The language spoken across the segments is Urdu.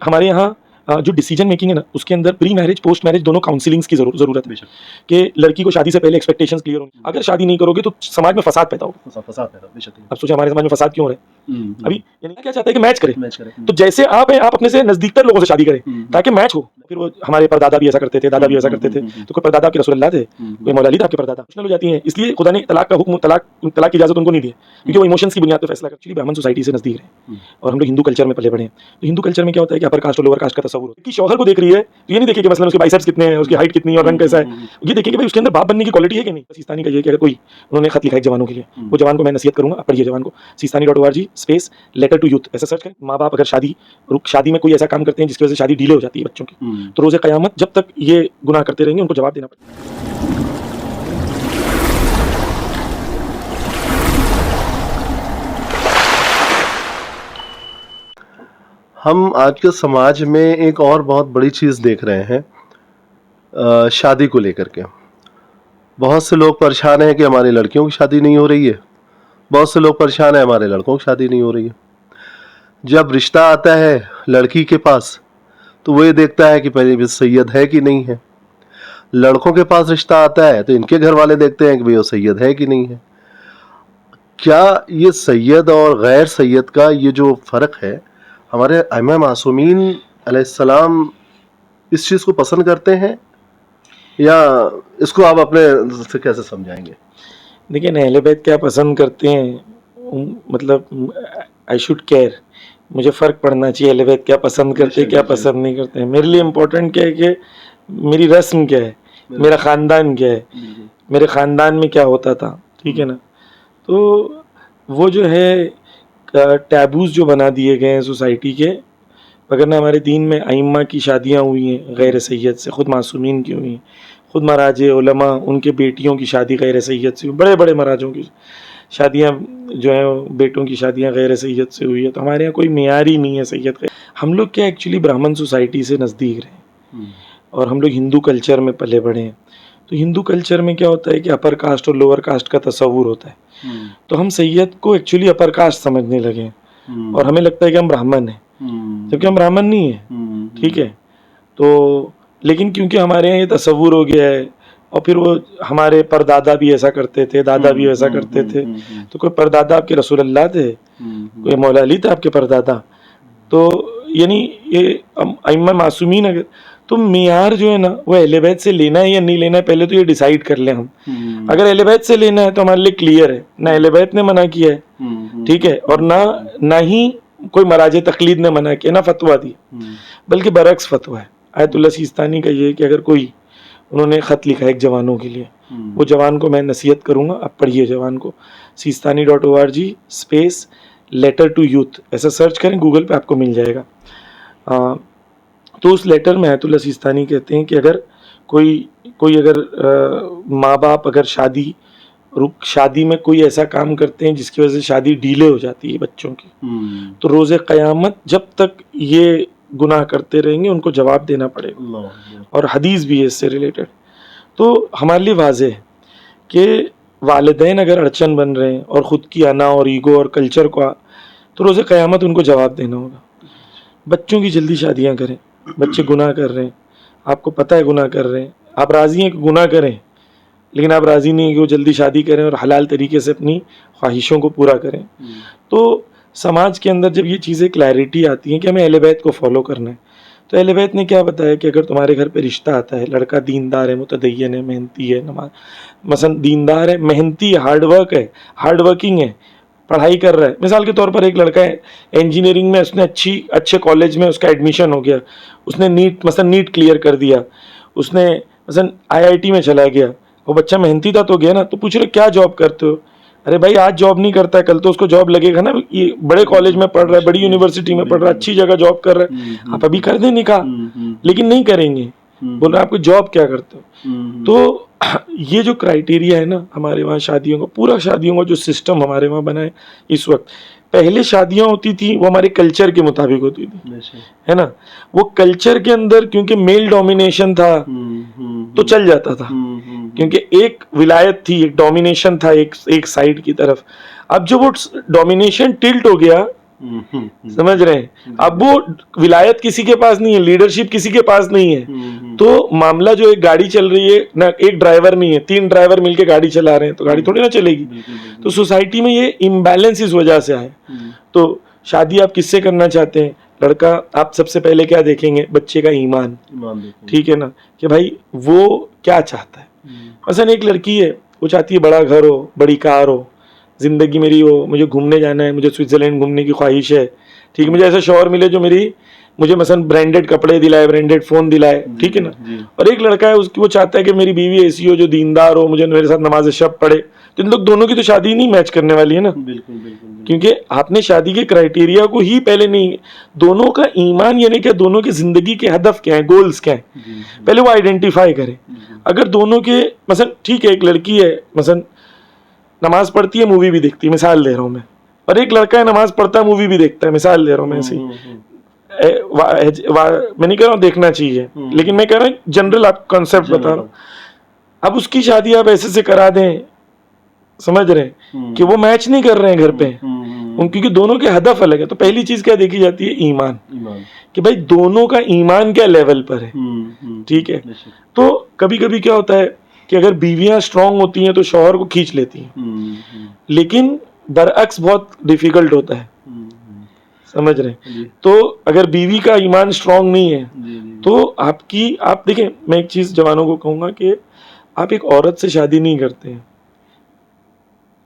ہمارے یہاں جو ڈیسیجن میکنگ ہے نا اس کے اندر پری میرج پوسٹ میرج دونوں کاؤنسلنگس کی ضرورت ہے کہ لڑکی کو شادی سے پہلے ایکسپیکٹیشنز کلیئر ہوں. اگر شادی نہیں کرو گے تو سماج میں فساد پیدا ہوگا. اب سوچیں ہمارے سماج میں فساد کیوں ہو رہا ہے. ابھی یعنی کیا چاہتا ہے کہ میچ کرے. تو جیسے آپ ہیں آپ اپنے سے نزدیک تر لوگوں سے شادی کریں تاکہ میچ ہو. پھر وہ ہمارے پردادا بھی ایسا کرتے تھے, دادا بھی ایسا کرتے تھے. تو کوئی پردادا آپ کے رسول اللہ تھے, کوئی مولا علی تھا آپ کے پردادا. ہو جاتی ہیں اس لیے خدا نے طلاق کا حکم طلاق کی اجازت ان کو نہیں دی کیونکہ وہ ایموشنز کی بنیاد پہ فیصلہ کرتے. برہمن سوسائٹی سے نزدیک رہے اور ہم لوگ ہندو کلچر میں پلے بڑے ہیں. تو ہندو کلچر میں کیا ہوتا ہے کہ اپر کاسٹ اور لوور کاسٹ کا تصور ہوتا ہے. کہ شوہر کو دیکھ رہی ہے تو یہ نہیں دیکھے کہ مثلا اس کے بائسیپس کتنے ہیں, اس کی ہائٹ کتنی ہے اور رنگ کیسا ہے. یہ دیکھیں کہ بھائی اس کے اندر باپ بننے کی کوالٹی ہے کہ نہیں. سیستانی کا یہ کہ اگر کوئی انہوں نے خط لکھا ہے جوانوں کے لیے, وہ جوان کو میں نصیحت کروں گا پڑھیے جوان کو sistani.org space letter to youth ایسا سرچ کریں. ماں باپ اگر شادی میں کوئی ایسا کام کرتے ہیں جس کی وجہ سے شادی ڈیلے ہو جاتی ہے بچوں کی, تو روز قیامت جب تک یہ گناہ کرتے رہیں گے ان کو جواب دینا پڑے گا. ہم آج کے سماج میں ایک اور بہت بڑی چیز دیکھ رہے ہیں شادی کو لے کر کے. بہت سے لوگ پریشان ہیں کہ ہماری لڑکیوں کی شادی نہیں ہو رہی ہے, بہت سے لوگ پریشان ہیں ہمارے لڑکوں کی شادی نہیں ہو رہی ہے. جب رشتہ آتا ہے لڑکی کے پاس تو وہ یہ دیکھتا ہے کہ پہلے بھی سید ہے کہ نہیں ہے. لڑکوں کے پاس رشتہ آتا ہے تو ان کے گھر والے دیکھتے ہیں کہ وہ سید ہے کہ نہیں ہے. کیا یہ سید اور غیر سید کا یہ جو فرق ہے, ہمارے ائمہ معصومین علیہ السلام اس چیز کو پسند کرتے ہیں یا اس کو آپ اپنے سے کیسے سمجھائیں گے؟ دیکھیں اہل بیت کیا پسند کرتے ہیں, مطلب آئی شوڈ کیئر, مجھے فرق پڑنا چاہیے اہل بیت کیا پسند کرتے کیا پسند نہیں کرتے ہیں. میرے لیے امپورٹنٹ کیا ہے کہ میری رسم کیا ہے, میرا خاندان کیا ہے, میرے خاندان میں کیا ہوتا تھا, ٹھیک ہے نا. تو وہ جو ہے ٹیبوز جو بنا دیے گئے ہیں سوسائٹی کے, اگر نہ ہمارے دین میں ائمہ کی شادیاں ہوئی ہیں غیر سید سے, خود معصومین کی ہوئی ہیں, خود مراجع علماء ان کے بیٹیوں کی شادی غیر سید سے, بڑے بڑے مراجوں کی شادیاں جو ہیں بیٹوں کی شادیاں غیر سید سے ہوئی ہے. تو ہمارے یہاں کوئی معیار ہی نہیں ہے سید کا. ہم لوگ کیا ایکچولی برہمن سوسائٹی سے نزدیک رہے اور ہم لوگ ہندو کلچر میں پلے بڑھے ہیں. تو ہندو کلچر میں کیا ہوتا ہے کہ اپر کاسٹ اور لوور کاسٹ کا تصور ہوتا ہے. تو ہم سید کو ایکچولی اپر کاسٹ سمجھنے لگے ہیں اور ہمیں لگتا ہے کہ ہم برہمن ہیں جبکہ ہم برہمن نہیں ہیں, ٹھیک ہے. تو لیکن کیونکہ ہمارے یہاں یہ تصور ہو گیا ہے, اور پھر وہ ہمارے پردادا بھی ایسا کرتے تھے, دادا بھی ایسا کرتے تھے. تو کوئی پردادا آپ کے رسول اللہ تھے, کوئی مولا علی تھا آپ کے پردادا. تو یعنی یہ ائمہ معصومین اگر تو معیار جو ہے نا وہ اہل بیت سے لینا ہے یا نہیں لینا ہے, پہلے تو یہ ڈیسائیڈ کر لیں ہم. اگر اہل بیت سے لینا ہے تو ہمارے لیے کلیئر ہے, نہ اہل بیت نے منع کیا ہے, ٹھیک ہے, اور نہ ہی کوئی مراجع تقلید نے منع کیا, نہ فتویٰ دی, بلکہ برعکس فتویٰ ہے. آیت اللہ سیستانی کا یہ کہ اگر کوئی انہوں نے خط لکھا ہے ایک جوانوں کے لیے, وہ جوان کو میں نصیحت کروں گا, آپ پڑھیے جوان کو sistani.org space letter to youth ایسا سرچ کریں گوگل پہ, آپ کو مل جائے گا. تو اس لیٹر میں آیت اللہ سیستانی کہتے ہیں کہ اگر کوئی اگر ماں باپ اگر شادی میں کوئی ایسا کام کرتے ہیں جس کی وجہ سے شادی ڈیلے ہو جاتی ہے بچوں کی, تو روز قیامت جب تک یہ گناہ کرتے رہیں گے ان کو جواب دینا پڑے گا. اور حدیث بھی ہے اس سے ریلیٹڈ. تو ہمارے لیے واضح ہے کہ والدین اگر اڑچن بن رہے ہیں اور خود کی انا اور ایگو اور کلچر کو, تو روز قیامت ان کو جواب دینا ہوگا. بچوں کی جلدی شادیاں کریں, بچے گناہ کر رہے ہیں, آپ کو پتہ ہے گناہ کر رہے ہیں, آپ راضی ہیں کہ گناہ کریں, لیکن آپ راضی نہیں ہیں کہ وہ جلدی شادی کریں اور حلال طریقے سے اپنی خواہشوں کو پورا کریں. تو سماج کے اندر جب یہ چیزیں کلیئرٹی آتی ہیں کہ ہمیں اہل بیت کو فالو کرنا ہے, تو اہل بیت نے کیا بتایا کہ اگر تمہارے گھر پہ رشتہ آتا ہے, لڑکا دیندار ہے, متدین ہے, محنتی ہے, مثلا دیندار ہے, محنتی, ہارڈ ورکنگ ہے, پڑھائی کر رہا ہے. مثال کے طور پر ایک لڑکا ہے انجینئرنگ میں, اس نے اچھے کالج میں اس کا ایڈمیشن ہو گیا, اس نے نیٹ کلیئر کر دیا, اس نے مثلا IIT میں چلا گیا, وہ بچہ محنتی تھا تو گیا نا. تو پوچھ رہے کیا جاب کرتے ہو, ارے بھائی آج جاب نہیں کرتا ہے کل تو اس کو جاب لگے گا نا, یہ بڑے کالج میں پڑھ رہا ہے, بڑی یونیورسٹی میں پڑھ رہا ہے, اچھی جگہ جاب کر رہا ہے, آپ ابھی کر دیں نکاح, لیکن نہیں کریں گے, بول رہے آپ کو جاب کیا کرتے ہو. تو یہ جو کرائیٹیریا ہے نا ہمارے وہاں شادیوں کا, پورا شادیوں کا جو سسٹم ہمارے وہاں بنا ہے اس وقت, پہلے شادیاں ہوتی تھیں وہ ہمارے کلچر کے مطابق ہوتی تھی, ہے نا. وہ کلچر کے اندر کیونکہ میل ڈومینیشن تھا تو چل جاتا تھا, کیونکہ ایک ولایت تھی, ایک ڈومینیشن تھا ایک سائڈ کی طرف. اب جب وہ ڈومینیشن ٹلٹ ہو گیا سمجھ رہے ہیں. اب وہ ولایت کسی کے پاس نہیں ہے, لیڈرشپ کسی کے پاس نہیں ہے, تو معاملہ جو ایک گاڑی چل رہی ہے نہ, ایک ڈرائیور نہیں ہے, 3 ڈرائیور مل کے گاڑی چلا رہے ہیں تو گاڑی تھوڑی نہ چلے گی. تو سوسائٹی میں یہ امبیلنس اس وجہ سے آئے. تو شادی آپ کس سے کرنا چاہتے ہیں؟ لڑکا آپ سب سے پہلے کیا دیکھیں گے؟ بچے کا ایمان. ٹھیک ہے نا, کہ بھائی وہ کیا چاہتا ہے. مثلا ایک لڑکی ہے, وہ چاہتی ہے بڑا گھر ہو, بڑی کار ہو, زندگی میری ہو, مجھے گھومنے جانا ہے, مجھے سوئٹزرلینڈ گھومنے کی خواہش ہے. ٹھیک ہے, مجھے ایسا شوہر ملے جو مجھے مثلا برانڈیڈ کپڑے دلائے, برانڈیڈ فون دلائے. ٹھیک ہے نا. اور ایک لڑکا ہے وہ چاہتا ہے کہ میری بیوی ایسی ہو جو دیندار ہو, مجھے میرے ساتھ نماز شب پڑھے. تو ان لوگ دونوں کی تو شادی نہیں میچ کرنے والی ہے نا, کیونکہ آپ نے شادی کے کرائٹیریا کو ہی پہلے نہیں, دونوں کا ایمان یعنی کہ دونوں کی زندگی کے ہدف کیا ہیں, گولز کیا ہیں, پہلے وہ آئیڈینٹیفائی کریں. اگر دونوں کے مثلا ٹھیک ہے, ایک لڑکی ہے مثلا نماز پڑھتی ہے, مووی بھی دیکھتی ہے, مثال دے رہا ہوں میں, اور ایک لڑکا ہے نماز پڑھتا ہے, مووی بھی دیکھتا ہے, مثال دے رہا ہوں میں ایسے. میں نہیں کہہ رہا ہوں دیکھنا چاہیے, لیکن میں کہہ رہا ہوں جنرل آپ کانسیپٹ بتا رہا ہوں. اب اس کی شادی آپ ایسے سے کرا دیں, سمجھ رہے ہیں کہ وہ میچ نہیں کر رہے ہیں گھر پہ, کیونکہ دونوں کے ہدف الگ ہے. تو پہلی چیز کیا دیکھی جاتی ہے؟ ایمان, کہ بھائی دونوں کا ایمان کیا لیول پر ہے. ٹھیک ہے. تو کبھی کبھی کیا ہوتا ہے کہ اگر بیویاں اسٹرانگ ہوتی ہیں تو شوہر کو کھینچ لیتی ہیں, لیکن برعکس بہت ڈیفیکلٹ ہوتا ہے. سمجھ رہے ہیں. تو اگر بیوی کا ایمان اسٹرانگ نہیں ہے تو آپ دیکھیں, میں ایک چیز جوانوں کو کہوں گا کہ آپ ایک عورت سے شادی نہیں کرتے ہیں,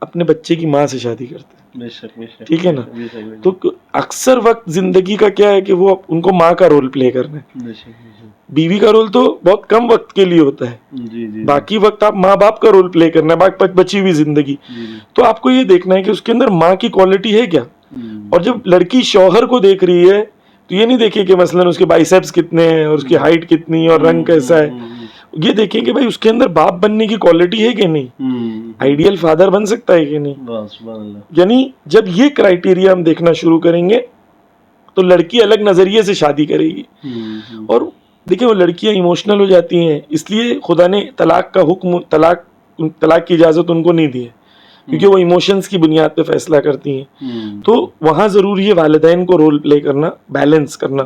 اپنے بچے کی ماں سے شادی کرتے ہیں. ٹھیک ہے نا. تو اکثر وقت زندگی کا کیا ہے کہ وہ ان کو ماں کا رول پلے کرنا ہے. بیوی کا رول تو بہت کم وقت کے لیے ہوتا ہے, باقی وقت آپ ماں باپ کا رول پلے کرنا ہے, بچی ہوئی زندگی. تو آپ کو یہ دیکھنا ہے کہ اس کے اندر ماں کی کوالٹی ہے کیا. اور جب لڑکی شوہر کو دیکھ رہی ہے تو یہ نہیں دیکھے کہ مثلا اس کے بائسیپس کتنے ہیں اور اس کی ہائٹ کتنی ہے اور رنگ کیسا ہے, یہ دیکھیں کہ بھائی اس کے اندر باپ بننے کی کوالٹی ہے کہ نہیں, آئیڈیل فادر بن سکتا ہے کہ نہیں. یعنی جب یہ کرائٹیریا ہم دیکھنا شروع کریں گے تو لڑکی الگ نظریے سے شادی کرے گی. اور دیکھیں وہ لڑکیاں ایموشنل ہو جاتی ہیں, اس لیے خدا نے طلاق کا حکم, طلاق کی اجازت ان کو نہیں دی ہے, کیونکہ وہ ایموشنز کی بنیاد پہ فیصلہ کرتی ہیں. تو وہاں ضروری ہے والدین کو رول پلے کرنا, بیلنس کرنا,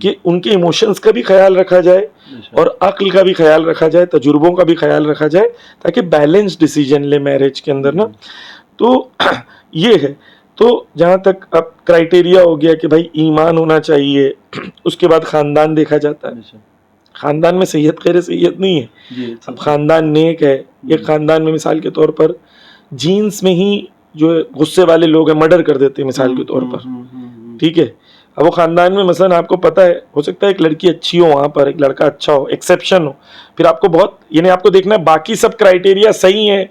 کہ ان کے ایموشنز کا بھی خیال رکھا جائے اور عقل کا بھی خیال رکھا جائے, تجربوں کا بھی خیال رکھا جائے, تاکہ بیلنس ڈیسیجن لے میرج کے اندر نا. تو یہ ہے. تو جہاں تک اب کرائٹیریا ہو گیا کہ بھائی ایمان ہونا چاہیے, اس کے بعد خاندان دیکھا جاتا ہے. خاندان میں سید خیر سید نہیں ہے, اب خاندان نیک ہے. ایک خاندان میں مثال کے طور پر جینس میں ہی جو غصے والے لوگ ہیں مرڈر کر دیتے ہیں مثال کے طور پر. ٹھیک ہے. اب وہ خاندان میں مثلا آپ کو پتا ہے, ہو سکتا ہے ایک لڑکی اچھی ہو وہاں پر, ایک لڑکا اچھا ہو, ایکسیپشن ہو, پھر آپ کو بہت یعنی آپ کو دیکھنا ہے باقی سب کرائٹیریا صحیح ہیں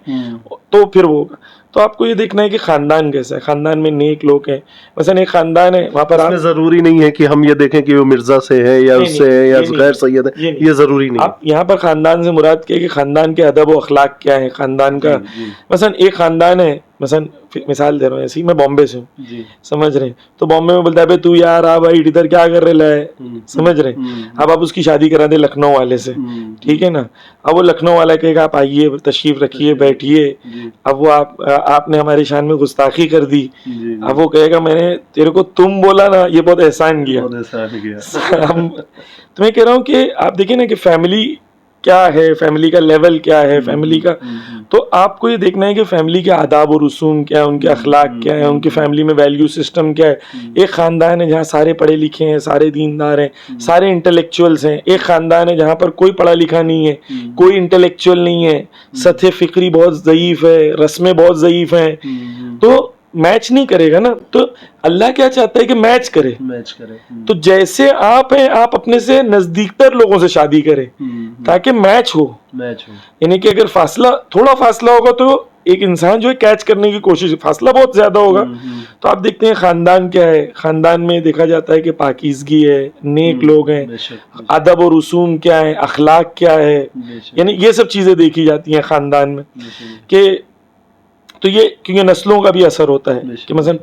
تو پھر وہ ہوگا. تو آپ کو یہ دیکھنا ہے کہ خاندان کیسا ہے, خاندان میں نیک لوگ ہیں. مثلا ایک خاندان ہے وہاں پر, ضروری نہیں ہے کہ ہم یہ دیکھیں کہ وہ مرزا سے ہے یا اس سے ہے یا غیر سید ہے, یہ ضروری نہیں. آپ یہاں پر خاندان سے مراد کیا کہ خاندان کے ادب و اخلاق کیا ہے, خاندان کا. مثلا ایک خاندان ہے, مثلا مثال دے رہا ہوں ایسی, میں بامبے سے ہوں, سمجھ رہے ہیں, تو بامبے میں بولتا ہے تو یار آ بھائی ادھر کیا کر رہے لائے, سمجھ رہے ہیں. اب آپ اس کی شادی کرا دیں لکھنؤ والے سے, ٹھیک ہے نا. اب وہ لکھنؤ والا کہے گا آپ آئیے, تشریف رکھیے, بیٹھیے. اب وہ آپ نے ہماری شان میں گستاخی کر دی. اب وہ کہے گا میں نے تیرے کو تم بولا نا, یہ بہت احسان کیا. تو میں کہہ رہا ہوں کہ آپ دیکھیں نا کہ فیملی کیا ہے, فیملی کا لیول کیا ہے, فیملی کا. تو آپ کو یہ دیکھنا ہے کہ فیملی کے آداب و رسوم کیا ہے, ان کے اخلاق کیا ہے, ان کی فیملی میں ویلیو سسٹم کیا ہے. ایک خاندان ہے جہاں سارے پڑھے لکھے ہیں, سارے دیندار ہیں, سارے انٹلیکچوئلس ہیں. ایک خاندان ہے جہاں پر کوئی پڑھا لکھا نہیں ہے, کوئی انٹلیکچوئل نہیں ہے, سطح فکری بہت ضعیف ہے, رسمیں بہت ضعیف ہیں. تو میچ نہیں کرے گا نا. تو اللہ کیا چاہتا ہے کہ میچ کرے. تو جیسے آپ ہیں آپ اپنے سے نزدیک تر لوگوں سے شادی کریں تاکہ میچ ہو. یعنی کہ اگر تھوڑا فاصلہ ہوگا تو ایک انسان جو ہے کیچ کرنے کی کوشش, فاصلہ بہت زیادہ ہوگا تو آپ دیکھتے ہیں خاندان کیا ہے. خاندان میں دیکھا جاتا ہے کہ پاکیزگی ہے, نیک لوگ ہیں, ادب و رسوم کیا ہے, اخلاق کیا ہے, یعنی یہ سب چیزیں دیکھی جاتی ہیں خاندان میں. کہ تو یہ کیونکہ نسلوں کا بھی اثر ہوتا ہے کہ مثلا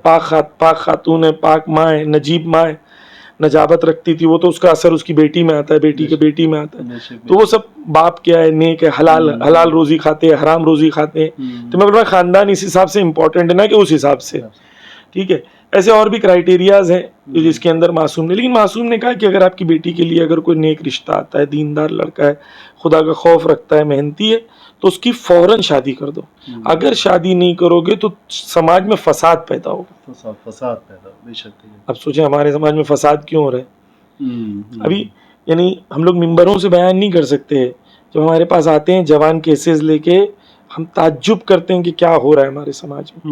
پاک خاتون ہے, پاک ماں ہے, نجیب ماں ہے, نجابت رکھتی تھی, وہ تو اس کا اثر اس کی بیٹی میں آتا ہے, بیٹی کے بیٹی میں آتا ہے. تو وہ سب باپ کیا ہے, نیک ہے, حلال روزی کھاتے ہیں, حرام روزی کھاتے ہیں. تو میں بول رہا ہوں خاندان اس حساب سے امپورٹنٹ ہے نا کہ اس حساب سے. ٹھیک ہے. ایسے اور بھی کرائٹیریاز ہیں جس کے اندر معصوم نے, لیکن معصوم نے کہا کہ اگر آپ کی بیٹی کے لیے اگر کوئی نیک رشتہ آتا ہے, دیندار لڑکا ہے, خدا کا خوف رکھتا ہے, محنتی ہے, تو اس کی فوراً شادی کر دو. اگر شادی نہیں کرو گے تو سماج میں فساد پیدا ہوگا. فساد پیدا بے شک. اب سوچیں ہمارے سماج میں فساد کیوں ہو رہا ہے. ابھی یعنی ہم لوگ ممبروں سے بیان نہیں کر سکتے, جب ہمارے پاس آتے ہیں جوان کیسز لے کے ہم تعجب کرتے ہیں کہ کیا ہو رہا ہے ہمارے سماج میں.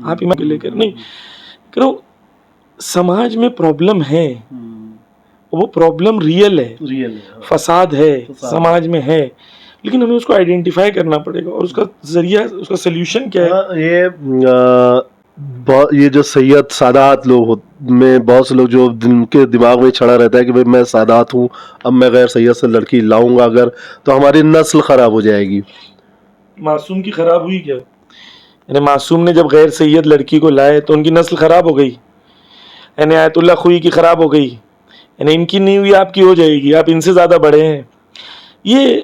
آپ ایمان لے کر نہیں کرو, سماج میں پرابلم ہے, وہ پرابلم ریئل ہے, فساد ہے سماج میں ہے, لیکن ہمیں اس کو آئیڈینٹیفائی کرنا پڑے گا. اور اس کا ذریعہ, اس کا سلیوشن کیا ہے؟ یہ جو سید سادات لوگ میں بہت سے لوگ جو جن کے دماغ میں چھڑا رہتا ہے کہ بھائی میں سادات ہوں, اب میں غیر سید سے لڑکی لاؤں گا اگر تو ہماری نسل خراب ہو جائے گی. معصوم کی خراب ہوئی کیا؟ یعنی معصوم نے جب غیر سید لڑکی کو لائے تو ان کی نسل خراب ہو گئی. یعنی آیت اللہ خوئی کی خراب ہو گئی, یعنی ان کی نہیں ہوئی آپ کی ہو جائے گی, آپ ان سے زیادہ بڑے ہیں. یہ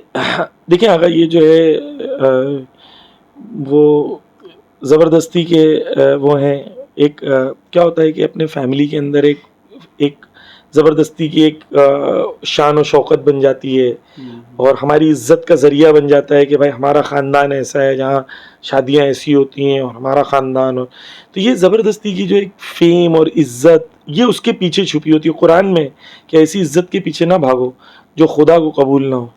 دیکھیں اگر یہ جو ہے وہ زبردستی کے وہ ہیں, ایک کیا ہوتا ہے کہ اپنے فیملی کے اندر ایک زبردستی کی ایک شان و شوکت بن جاتی ہے, اور ہماری عزت کا ذریعہ بن جاتا ہے کہ بھائی ہمارا خاندان ایسا ہے جہاں شادیاں ایسی ہوتی ہیں اور ہمارا خاندان. تو یہ زبردستی کی جو ایک فیم اور عزت یہ اس کے پیچھے چھپی ہوتی ہے. قرآن میں کہ ایسی عزت کے پیچھے نہ بھاگو جو خدا کو قبول نہ ہو,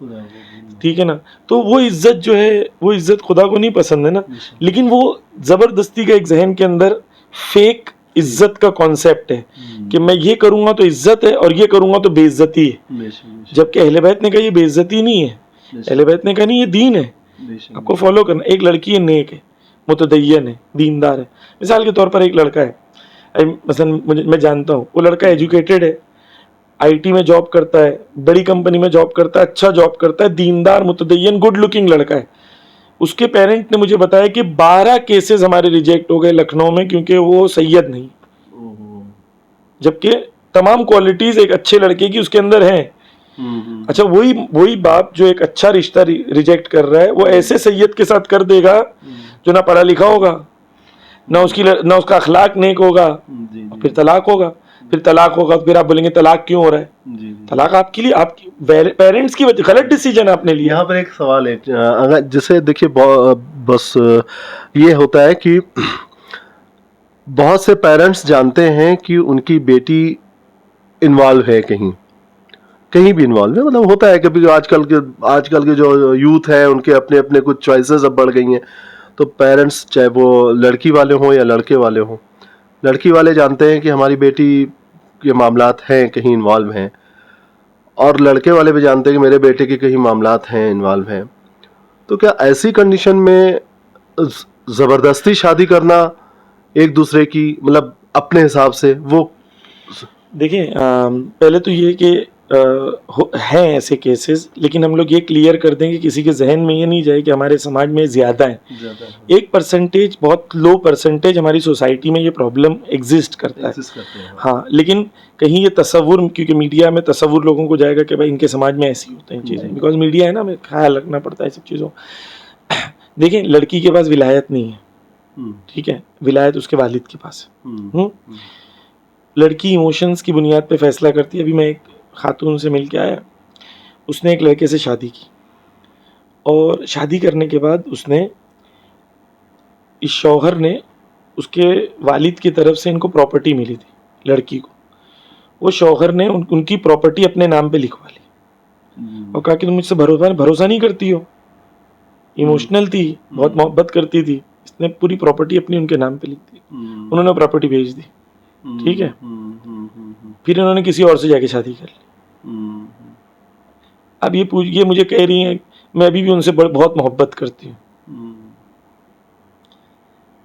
ٹھیک ہے نا. تو وہ عزت جو ہے وہ عزت خدا کو نہیں پسند ہے نا, لیکن وہ زبردستی کا ایک ذہن کے اندر فیک عزت کا کانسیپٹ ہے کہ میں یہ کروں گا تو عزت ہے اور یہ کروں گا تو بے عزتی ہے. جبکہ اہل بیت نے کہا یہ بے عزتی نہیں ہے, اہل بیت نے کہا نہیں یہ دین ہے, آپ کو فالو کرنا. ایک لڑکی ہے نیک ہے, متدین ہے, دیندار ہے. مثال کے طور پر ایک لڑکا ہے, مثلا میں جانتا ہوں وہ لڑکا ایجوکیٹڈ ہے, آئی ٹی میں جاب کرتا ہے, بڑی کمپنی میں جاب کرتا ہے, اچھا جاب کرتا ہے, دیندار متدین گڈ لکنگ لڑکا ہے. اس کے پیرنٹ نے مجھے بتایا کہ 12 کیسز ہمارے ریجیکٹ ہو گئے لکھنؤ میں کیونکہ وہ سید نہیں, جبکہ تمام کوالٹیز ایک اچھے لڑکے کی اس کے اندر ہیں. اچھا وہی باپ جو ایک اچھا رشتہ ریجیکٹ کر رہا ہے وہ ایسے سید کے ساتھ کر دے گا جو نہ پڑھا لکھا ہوگا, نہ اس کا اخلاق نیک ہوگا, پھر طلاق ہوگا. پھر طلاق ہوگا تو پھر آپ بولیں گے طلاق کیوں ہو رہا ہے؟ طلاق آپ کے لیے آپ پیرنٹس کی وجہ, غلط ڈیسیجن آپ نے لیا. یہاں پر ایک سوال ہے, اگر جسے دیکھیے بس یہ ہوتا ہے کہ بہت سے پیرنٹس جانتے ہیں کہ ان کی بیٹی انوالو ہے کہیں بھی انوالو ہے, مطلب ہوتا ہے کہ آج کل کے جو یوتھ ہیں ان کے اپنے اپنے کچھ چوائسیز اب بڑھ گئی ہیں. تو پیرنٹس چاہے وہ لڑکی والے ہوں یا لڑکے والے ہوں, لڑکی والے جانتے ہیں کہ ہماری بیٹی کے معاملات ہیں کہیں انوالو ہیں, اور لڑکے والے بھی جانتے ہیں کہ میرے بیٹے کے کہیں معاملات ہیں انوالو ہیں. تو کیا ایسی کنڈیشن میں زبردستی شادی کرنا ایک دوسرے کی مطلب اپنے حساب سے وہ دیکھیں پہلے تو یہ کہ ہیں ایسے کیسز, لیکن ہم لوگ یہ کلیئر کر دیں کہ کسی کے ذہن میں یہ نہیں جائے کہ ہمارے سماج میں زیادہ ہیں. 1% بہت لو پرسنٹیج ہماری سوسائٹی میں یہ پرابلم ایگزسٹ کرتا ہے. ہاں, لیکن کہیں یہ تصور, کیونکہ میڈیا میں تصور لوگوں کو جائے گا کہ بھائی ان کے سماج میں ایسی ہوتے ہیں چیزیں, بیکاز میڈیا ہے نا, ہمیں خیال رکھنا پڑتا ہے سب چیزوں. دیکھیں لڑکی کے پاس ولایت نہیں ہے, ٹھیک ہے, ولایت اس کے والد کے پاس ہے. لڑکی ایموشنز کی بنیاد پہ فیصلہ کرتی ہے. ابھی میں ایک خاتون سے مل کے آیا, اس نے ایک لڑکے سے شادی کی, اور شادی کرنے کے بعد اس شوہر نے اس کے والد کی طرف سے ان کو پراپرٹی ملی تھی لڑکی کو, وہ شوہر نے ان کی پراپرٹی اپنے نام پہ لکھوا لی اور کہا کہ تم مجھ سے بھروسہ نہیں کرتی ہو. ایموشنل تھی, بہت محبت کرتی تھی, اس نے پوری پراپرٹی اپنی ان کے نام پہ لکھ دی. انہوں نے پراپرٹی بھیج دی, ٹھیک ہے, پھر انہوں نے کسی اور سے جا کے شادی کر لی. اب یہ مجھے کہہ رہی ہیں میں ابھی بھی ان سے بہت محبت کرتی ہوں,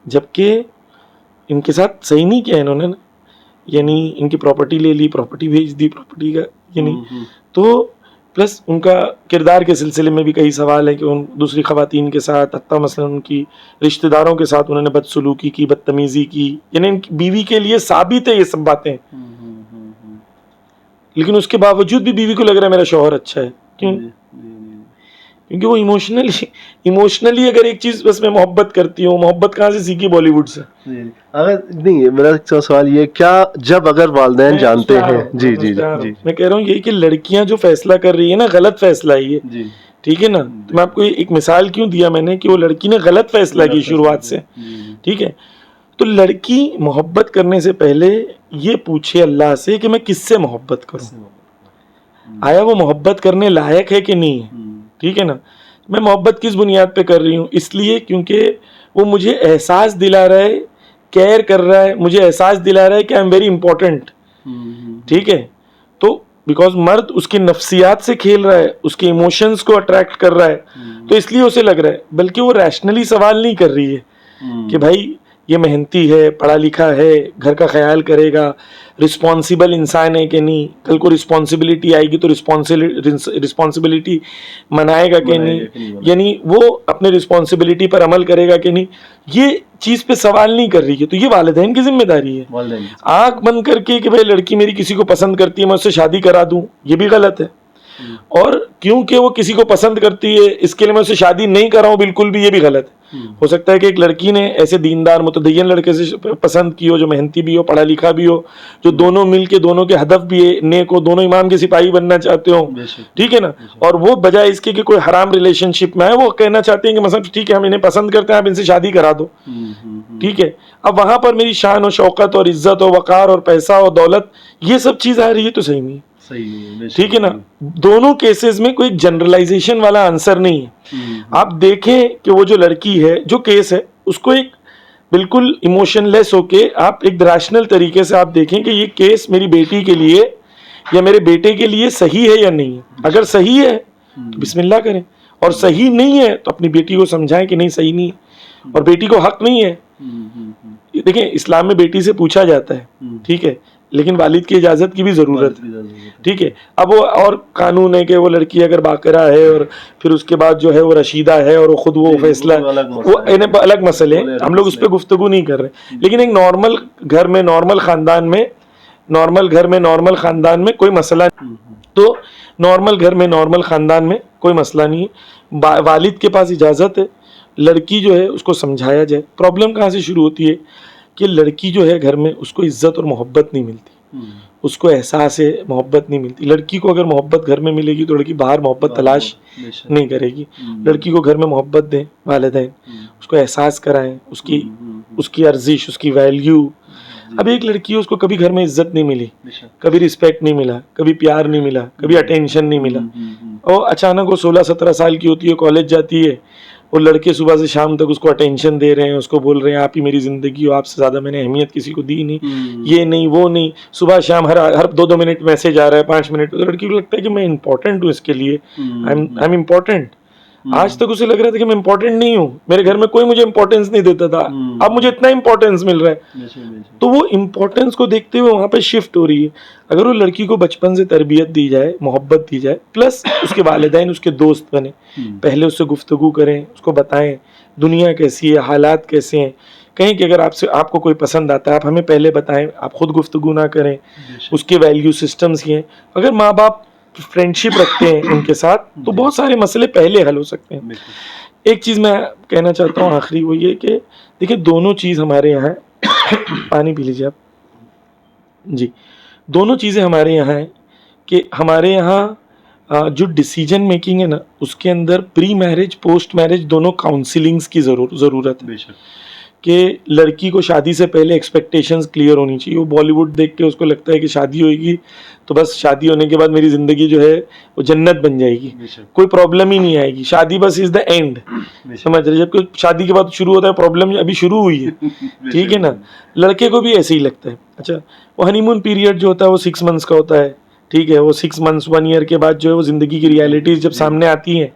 جبکہ ان کے ساتھ صحیح نہیں کیا انہوں نے, یعنی ان کی پراپرٹی لے لی, پراپرٹی بھیج دی, پراپرٹی کا یعنی تو پلس ان کا کردار کے سلسلے میں بھی کئی سوال ہیں کہ ان دوسری خواتین کے ساتھ, حتیٰ مثلا ان کی رشتہ داروں کے ساتھ انہوں نے بدسلوکی کی, بدتمیزی کی, یعنی ان کی بیوی کے لیے ثابت ہے یہ سب باتیں, لیکن اس کے باوجود بھی بیوی کو لگ رہا ہے میرا شوہر اچھا ہے. کیوں؟ کیونکہ وہ ایموشنلی اگر ایک چیز بس میں محبت کرتی ہوں, محبت کہاں سے سیکھی؟ بالی ووڈ سے. اگر نہیں, میرا سوال یہ, کیا جب اگر والدین جانتے ہیں, جی جی جی میں کہہ رہا ہوں یہ کہ لڑکیاں جو فیصلہ کر رہی ہیں نا, غلط فیصلہ ہے یہ, جی, ٹھیک ہے نا. تو میں آپ کو ایک مثال کیوں دیا میں نے کہ وہ لڑکی نے غلط فیصلہ کی شروعات سے, ٹھیک ہے. تو لڑکی محبت کرنے سے پہلے یہ پوچھے اللہ سے کہ میں کس سے محبت کروں, آیا وہ محبت کرنے لائق ہے کہ نہیں ہے, ٹھیک ہے نا. میں محبت کس بنیاد پہ کر رہی ہوں؟ اس لیے کیونکہ وہ مجھے احساس دلا رہا ہے, کیئر کر رہا ہے, مجھے احساس دلا رہا ہے کہ آئی ایم ویری امپورٹنٹ, ٹھیک ہے. تو بیکاز مرد اس کی نفسیات سے کھیل رہا ہے, اس کے ایموشنز کو اٹریکٹ کر رہا ہے, تو اس لیے اسے لگ رہا ہے. بلکہ وہ ریشنلی سوال نہیں کر رہی ہے کہ بھائی یہ محنتی ہے, پڑھا لکھا ہے, گھر کا خیال کرے گا, رسپانسیبل انسان ہے کہ نہیں, کل کو رسپانسبلٹی آئے گی تو رسپانسبلٹی منائے گا کہ نہیں, یعنی وہ اپنے رسپانسبلٹی پر عمل کرے گا کہ نہیں. یہ چیز پہ سوال نہیں کر رہی ہے. تو یہ والدین کی ذمہ داری ہے. آنکھ بند کر کے کہ بھائی لڑکی میری کسی کو پسند کرتی ہے, میں اس سے شادی کرا دوں, یہ بھی غلط ہے. اور کیونکہ وہ کسی کو پسند کرتی ہے اس کے لیے میں اسے شادی نہیں کر رہا ہوں, بالکل بھی یہ بھی غلط ہے. ہو سکتا ہے کہ ایک لڑکی نے ایسے دیندار متدین لڑکے سے پسند کی ہو جو محنتی بھی ہو, پڑھا لکھا بھی ہو, جو دونوں مل کے دونوں کے ہدف بھی نیک ہو, دونوں امام کے سپاہی بننا چاہتے ہو, ٹھیک ہے نا. اور وہ بجائے اس کے کہ کوئی حرام ریلیشن شپ میں ہے, وہ کہنا چاہتے ہیں کہ مثلا ٹھیک ہے ہم انہیں پسند کرتے ہیں, آپ ان سے شادی کرا دو, ٹھیک ہے. اب وہاں پر میری شان و شوکت اور عزت و وقار اور پیسہ اور دولت یہ سب چیز آ رہی ہے, تو صحیح نہیں, ٹھیک ہے نا. دونوں کیسز میں کوئی جنرلائزیشن والا آنسر نہیں ہے. آپ دیکھیں کہ وہ جو لڑکی ہے, جو کیس ہے, اس کو ایک بالکل ایموشن لیس ہو کے آپ ایک ریشنل طریقے سے آپ دیکھیں کہ یہ کیس میری بیٹی کے لیے یا میرے بیٹے کے لیے صحیح ہے یا نہیں ہے. اگر صحیح ہے تو بسم اللہ کریں, اور صحیح نہیں ہے تو اپنی بیٹی کو سمجھائیں کہ نہیں صحیح نہیں ہے, اور بیٹی کو حق نہیں ہے. دیکھیں اسلام میں بیٹی سے پوچھا جاتا ہے, ٹھیک ہے, لیکن والد کی اجازت کی بھی ضرورت ہے, ٹھیک ہے. اب وہ اور قانون ہے کہ وہ لڑکی اگر باقرہ ہے اور پھر اس کے بعد جو ہے وہ رشیدہ ہے اور خود وہ فیصلہ, وہ الگ مسئلے, ہم لوگ اس پہ گفتگو نہیں کر رہے. لیکن ایک نارمل گھر میں, نارمل خاندان میں, نارمل خاندان میں کوئی مسئلہ نہیں. تو نارمل گھر میں, نارمل خاندان میں کوئی مسئلہ نہیں ہے, والد کے پاس اجازت ہے. لڑکی جو ہے اس کو سمجھایا جائے. پرابلم کہاں سے شروع ہوتی ہے کہ لڑکی جو ہے گھر میں اس کو عزت اور محبت نہیں ملتی, اس کو احساس محبت نہیں ملتی. لڑکی کو اگر محبت گھر میں ملے گی تو لڑکی باہر محبت تلاش نہیں کرے گی. لڑکی کو گھر میں محبت دیں والدین, اس کو احساس کرائیں اس کی ارزش, اس کی ویلیو. اب ایک لڑکی ہے, اس کو کبھی گھر میں عزت نہیں ملی, کبھی رسپیکٹ نہیں ملا, کبھی پیار نہیں ملا, کبھی اٹینشن نہیں ملا, اور اچانک وہ 16-17 سال کی ہوتی ہے, کالج جاتی ہے, وہ لڑکے صبح سے شام تک اس کو اٹینشن دے رہے ہیں, اس کو بول رہے ہیں آپ ہی میری زندگی ہو, آپ سے زیادہ میں نے اہمیت کسی کو دی نہیں, یہ نہیں وہ نہیں, صبح شام ہر 2 منٹ میسج آ رہا ہے, 5 منٹ. تو لڑکی کو لگتا ہے کہ میں امپورٹنٹ ہوں اس کے لیے, آئی ایم امپورٹنٹ. آج تک اسے لگ رہا تھا کہ میں امپورٹنٹ نہیں ہوں, میرے گھر میں کوئی مجھے امپورٹنس نہیں دیتا تھا, اب مجھے اتنا امپورٹنس مل رہا ہے. تو وہ امپورٹنس کو دیکھتے ہوئے وہاں پہ شفٹ ہو رہی ہے. اگر وہ لڑکی کو بچپن سے تربیت دی جائے, محبت دی جائے, پلس اس کے والدین اس کے دوست بنے, پہلے اس سے گفتگو کریں, اس کو بتائیں دنیا کیسی ہے, حالات کیسے ہیں, کہیں کہ اگر آپ کو کوئی پسند آتا ہے آپ ہمیں پہلے بتائیں, آپ خود گفتگو نہ کریں, اس کے ویلیو سسٹمز یہ ہیں. اگر ماں باپ فرینڈشپ رکھتے ہیں ان کے ساتھ تو بہت سارے مسئلے پہلے حل ہو سکتے ہیں. ایک چیز میں کہنا چاہتا ہوں آخری, وہ یہ کہ دیکھیں دونوں چیز ہمارے یہاں پانی پی لیجیے آپ جی, دونوں چیزیں ہمارے یہاں ہیں کہ ہمارے یہاں جو ڈیسیجن میکنگ ہے نا, اس کے اندر پری میرج پوسٹ میرج دونوں کاؤنسلنگس کی ضرورت ہے. کہ لڑکی کو شادی سے پہلے ایکسپیکٹیشنز کلیئر ہونی چاہیے. وہ بالی ووڈ دیکھ کے اس کو لگتا ہے کہ شادی ہوئے گی تو بس شادی ہونے کے بعد میری زندگی جو ہے وہ جنت بن جائے گی, کوئی پرابلم ہی نہیں آئے گی, شادی بس از دا اینڈ, سمجھ رہے. جبکہ شادی کے بعد شروع ہوتا ہے پرابلم, ابھی شروع ہوئی ہے, ٹھیک ہے نا. لڑکے کو بھی ایسے ہی لگتا ہے. اچھا وہ ہنی مون پیریڈ جو ہوتا ہے وہ 6 months کا ہوتا ہے, ٹھیک ہے. وہ 6 months 1 year کے بعد جو ہے وہ زندگی کی ریالٹیز جب سامنے آتی ہیں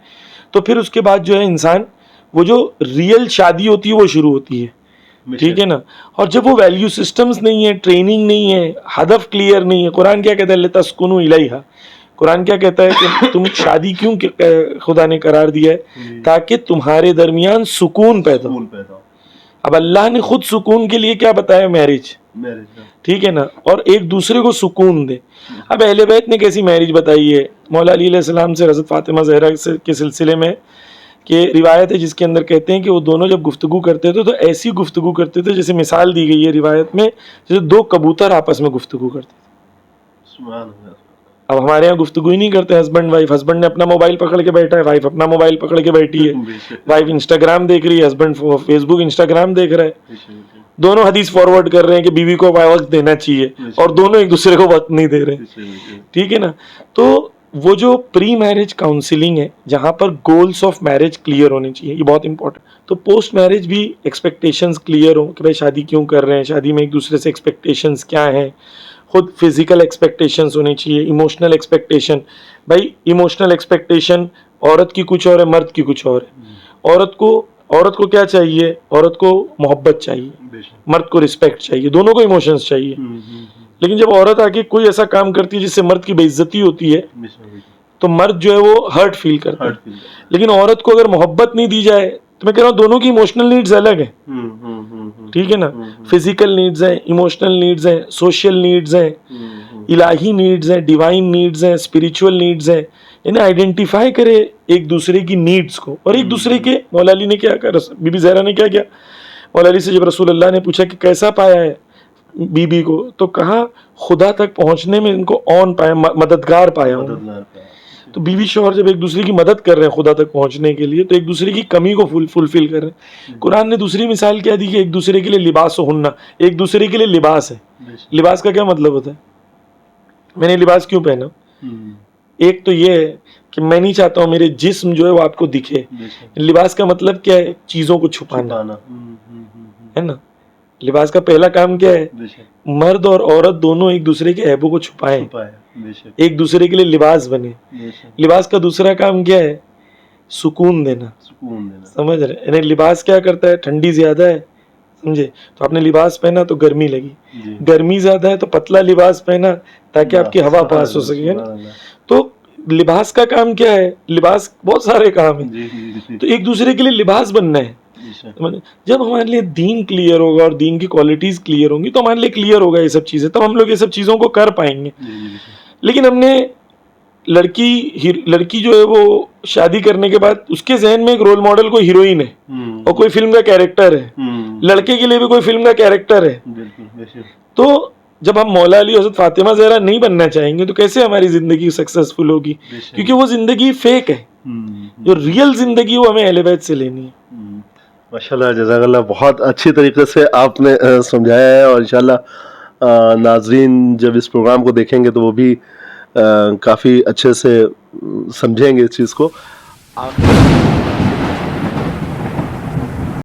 تو پھر اس کے بعد جو ہے انسان وہ جو ریئل شادی ہوتی ہے وہ شروع ہوتی ہے, ٹھیک ہے نا. اور جب وہ ویلیو سسٹمز نہیں ہے, ٹریننگ نہیں ہے, ہدف کلیئر نہیں ہے. قرآن کیا کہتا ہے, لتسکنوا الیہا, قرآن کیا کہتا ہے کہ تم شادی کیوں خدا نے قرار دیا ہے, تاکہ تمہارے درمیان سکون پیدا ہو. اب اللہ نے خود سکون کے لیے کیا بتایا؟ میرج، ٹھیک ہے نا، اور ایک دوسرے کو سکون دے. اب اہل بیت نے کیسی میرج بتائی ہے؟ مولا علی علیہ السلام سے حضرت فاطمہ زہرا کے سلسلے میں کہ روایت ہے جس کے اندر کہتے ہیں کہ وہ دونوں جب گفتگو کرتے تھے تو ایسی گفتگو کرتے تھے جیسے مثال دی گئی ہے روایت میں جیسے دو کبوتر آپس میں گفتگو کرتے تھے. سبحان اللہ. اب ہمارے یہاں گفتگو ہی نہیں کرتے ہسبینڈ وائف، ہسبینڈ نے اپنا موبائل پکڑ کے بیٹھا ہے، وائف اپنا موبائل پکڑ کے بیٹھی ہے، وائف انسٹاگرام دیکھ رہی ہے، ہسبینڈ فیس بک انسٹاگرام دیکھ رہا ہے. دونوں حدیث فارورڈ کر رہے ہیں کہ بیوی کو وقت دینا چاہیے اور دونوں ایک دوسرے کو وقت نہیں دے رہے. ٹھیک ہے نا. تو وہ جو پری میرج کاؤنسلنگ ہے جہاں پر گولز آف میرج کلیئر ہونے چاہیے، یہ بہت امپورٹنٹ. تو پوسٹ میرج بھی ایکسپیکٹیشنز کلیئر ہوں کہ بھائی شادی کیوں کر رہے ہیں، شادی میں ایک دوسرے سے ایکسپیکٹیشنز کیا ہیں. خود فزیکل ایکسپیکٹیشنز ہونی چاہیے، ایموشنل ایکسپیکٹیشن. بھائی ایموشنل ایکسپیکٹیشن عورت کی کچھ اور ہے، مرد کی کچھ اور ہے. عورت کو کیا چاہیے؟ عورت کو محبت چاہیے، مرد کو رسپیکٹ چاہیے، دونوں کو ایموشنز چاہیے. لیکن جب عورت آ کے کوئی ایسا کام کرتی ہے جس سے مرد کی بے عزتی ہوتی ہے تو مرد جو ہے وہ ہرٹ فیل کرتا ہے. لیکن عورت کو اگر محبت نہیں دی جائے تو میں کہہ رہا ہوں دونوں کی ایموشنل نیڈز الگ ہیں. ٹھیک ہے نا. فزیکل نیڈز ہیں، ایموشنل نیڈز ہیں، سوشل نیڈز ہیں، الہی نیڈز ہیں، ڈیوائن نیڈز ہیں، اسپریچول نیڈز ہیں. یعنی آئیڈینٹیفائی کرے ایک دوسرے کی نیڈز کو اور ایک دوسرے کے. مولا علی نے کیا کہا، بی بی زہرا نے کیا کیا؟ مولا علی سے جب رسول اللہ نے پوچھا کہ کیسا پایا ہے بی بی کو، تو کہا خدا تک پہنچنے میں ان کو اون پایا، مددگار پایا ہوں. تو بیوی شوہر جب ایک دوسرے کی مدد کر رہے ہیں خدا تک پہنچنے کے لیے تو ایک دوسرے کی کمی کو فلفل کر رہے ہیں. قرآن نے دوسری مثال کیا دی کہ ایک دوسرے کے لیے لباس ہننا، ایک دوسرے کے لیے لباس ہے. لباس کا کیا مطلب ہوتا ہے؟ میں نے لباس کیوں پہنا؟ ایک تو یہ ہے کہ میں نہیں چاہتا ہوں میرے جسم جو ہے وہ آپ کو دکھے. لباس کا مطلب کیا ہے؟ چیزوں کو چھپانا ہے نا. لباس کا پہلا کام کیا ہے؟ مرد اور عورت دونوں ایک دوسرے کے عیبوں کو چھپائیں، ایک دوسرے کے لیے لباس بنے. لباس کا دوسرا کام کیا ہے؟ سکون دینا. سمجھ رہے؟ یعنی لباس کیا کرتا ہے؟ ٹھنڈی زیادہ ہے سمجھے تو آپ نے لباس پہنا تو گرمی لگی، گرمی زیادہ ہے تو پتلا لباس پہنا تاکہ آپ کی ہوا پاس ہو سکے نا. تو لباس کا کام کیا ہے؟ لباس بہت سارے کام ہیں. تو ایک دوسرے کے لیے لباس بننا ہے. جب ہمارے لیے دین کلیئر ہوگا اور دین کی کوالٹیز کلیئر ہوں گی تو ہمارے لیے کلیئر ہوگا یہ سب چیزیں، تب ہم لوگ یہ سب چیزوں کو کر پائیں گے. لیکن ہم نے لڑکی جو ہے وہ شادی کرنے کے بعد اس کے ذہن میں ایک رول ماڈل کوئی ہیروئن ہے اور کوئی فلم کا کیریکٹر ہے، لڑکے کے لیے بھی کوئی فلم کا کیریکٹر ہے. تو جب ہم مولا علی حضرت فاطمہ زہرا نہیں بننا چاہیں گے تو کیسے ہماری زندگی سکسیسفل ہوگی؟ کیونکہ وہ زندگی فیک ہے. جو ریئل زندگی وہ ہمیں اہل بیت سے لینی ہے. ماشاءاللہ، جزاک اللہ. بہت اچھی طریقے سے آپ نے سمجھایا ہے اور انشاءاللہ ناظرین جب اس پروگرام کو دیکھیں گے تو وہ بھی کافی اچھے سے سمجھیں گے اس چیز کو.